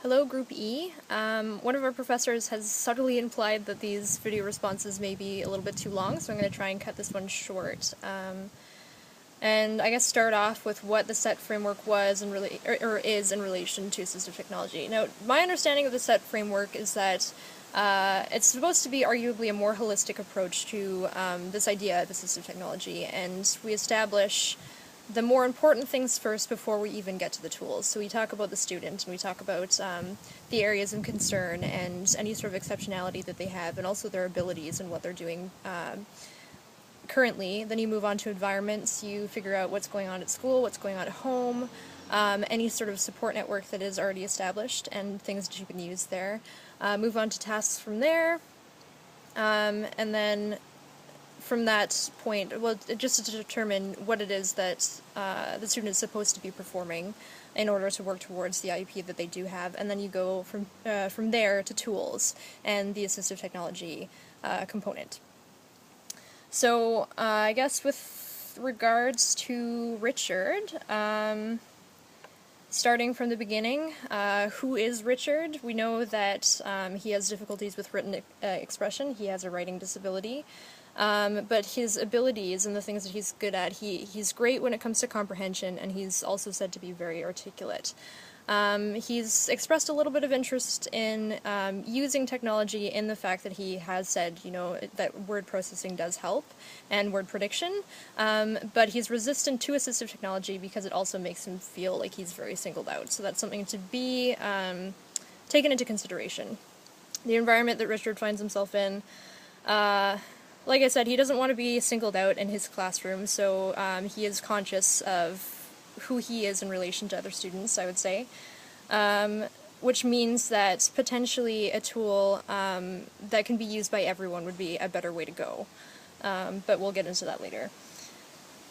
Hello, Group E. One of our professors has subtly implied that these video responses may be a little bit too long, so I'm going to try and cut this one short. And I guess start off with what the SETT framework was and or is in relation to assistive technology. Now, my understanding of the SETT framework is that it's supposed to be arguably a more holistic approach to this idea of assistive technology, and we establish the more important things first before we even get to the tools. So we talk about the student, and we talk about the areas of concern and any sort of exceptionality that they have, and also their abilities and what they're doing currently. Then you move on to environments, you figure out what's going on at school, what's going on at home, any sort of support network that is already established, and things that you can use there. Move on to tasks from there, and then from that point, well, just to determine what it is that the student is supposed to be performing in order to work towards the IEP that they do have, and then you go from there to tools and the assistive technology component. So I guess with regards to Richard, starting from the beginning, who is Richard? We know that he has difficulties with written expression. He has a writing disability. But his abilities and the things that he's good at, he's great when it comes to comprehension, and he's also said to be very articulate. He's expressed a little bit of interest in using technology in the fact that he has said, that word processing does help and word prediction, but he's resistant to assistive technology because it also makes him feel like he's very singled out. So that's something to be taken into consideration. The environment that Richard finds himself in, like I said, he doesn't want to be singled out in his classroom, so he is conscious of who he is in relation to other students, I would say, which means that potentially a tool that can be used by everyone would be a better way to go, but we'll get into that later.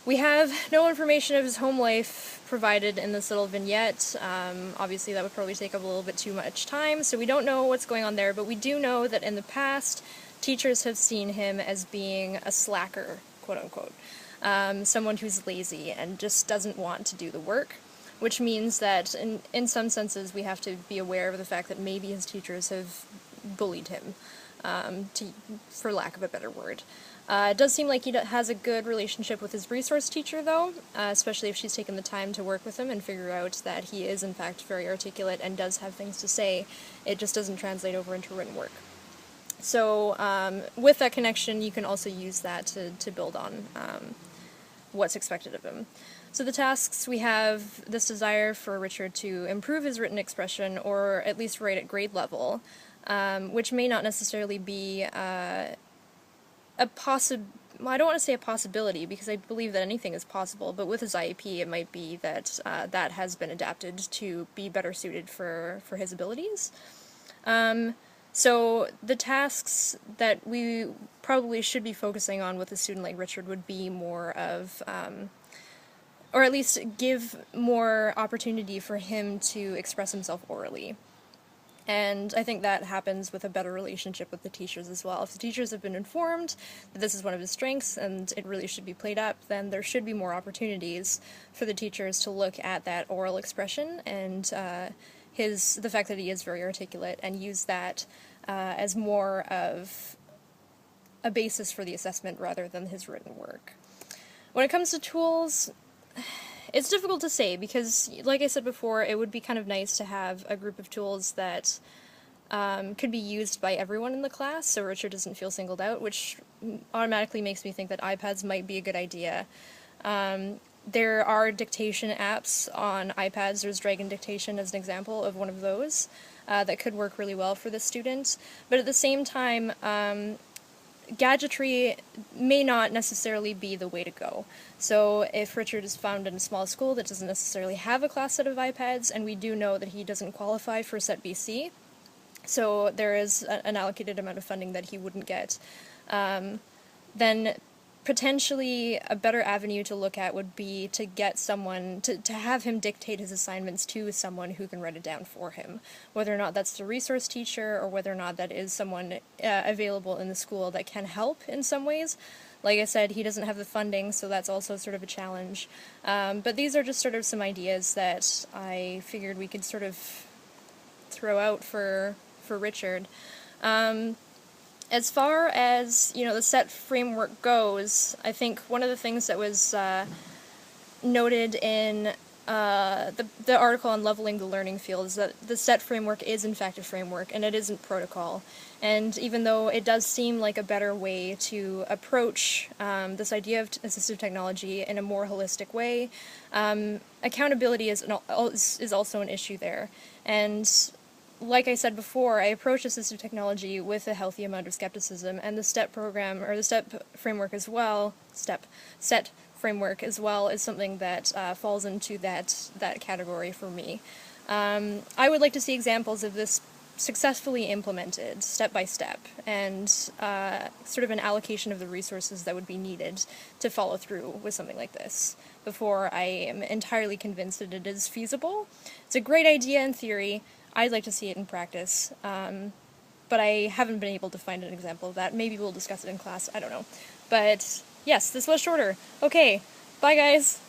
We have no information of his home life provided in this little vignette. Obviously that would probably take up a little bit too much time, so we don't know what's going on there, but we do know that in the past, teachers have seen him as being a slacker, quote-unquote, someone who's lazy and just doesn't want to do the work, which means that in some senses we have to be aware of the fact that maybe his teachers have bullied him, for lack of a better word. It does seem like he has a good relationship with his resource teacher, though, especially if she's taken the time to work with him and figure out that he is, in fact, very articulate and does have things to say. It just doesn't translate over into written work. So with that connection, you can also use that to build on what's expected of him. So the tasks, we have this desire for Richard to improve his written expression, or at least write at grade level, which may not necessarily be I don't want to say a possibility, because I believe that anything is possible, but with his IEP it might be that that has been adapted to be better suited for his abilities. So the tasks that we probably should be focusing on with a student like Richard would be more of, or at least give more opportunity for him to express himself orally. And I think that happens with a better relationship with the teachers as well. If the teachers have been informed that this is one of his strengths and it really should be played up, then there should be more opportunities for the teachers to look at that oral expression and the fact that he is very articulate, and use that as more of a basis for the assessment rather than his written work. When it comes to tools, it's difficult to say because, like I said before, it would be kind of nice to have a group of tools that could be used by everyone in the class, so Richard doesn't feel singled out, which automatically makes me think that iPads might be a good idea. There are dictation apps on iPads. There's Dragon Dictation as an example of one of those that could work really well for this student. But at the same time, gadgetry may not necessarily be the way to go. So if Richard is found in a small school that doesn't necessarily have a class set of iPads, and we do know that he doesn't qualify for SETT BC, so there is an allocated amount of funding that he wouldn't get, then potentially a better avenue to look at would be to get someone, to have him dictate his assignments to someone who can write it down for him. Whether or not that's the resource teacher, or whether or not that is someone available in the school that can help in some ways. Like I said, he doesn't have the funding, so that's also sort of a challenge. But these are just sort of some ideas that I figured we could sort of throw out for Richard. As far as, the SETT framework goes, I think one of the things that was noted in the article on leveling the learning field is that the SETT framework is in fact a framework, and it isn't protocol. And even though it does seem like a better way to approach this idea of assistive technology in a more holistic way, accountability is also an issue there. And like I said before, I approach assistive technology with a healthy amount of skepticism, and the STEP program, or the STEP framework as well, SETT framework as well, is something that falls into that category for me. I would like to see examples of this successfully implemented, step by step, and sort of an allocation of the resources that would be needed to follow through with something like this before I am entirely convinced that it is feasible. It's a great idea in theory. I'd like to see it in practice, but I haven't been able to find an example of that. Maybe we'll discuss it in class, I don't know. But yes, this was shorter. Okay, bye guys!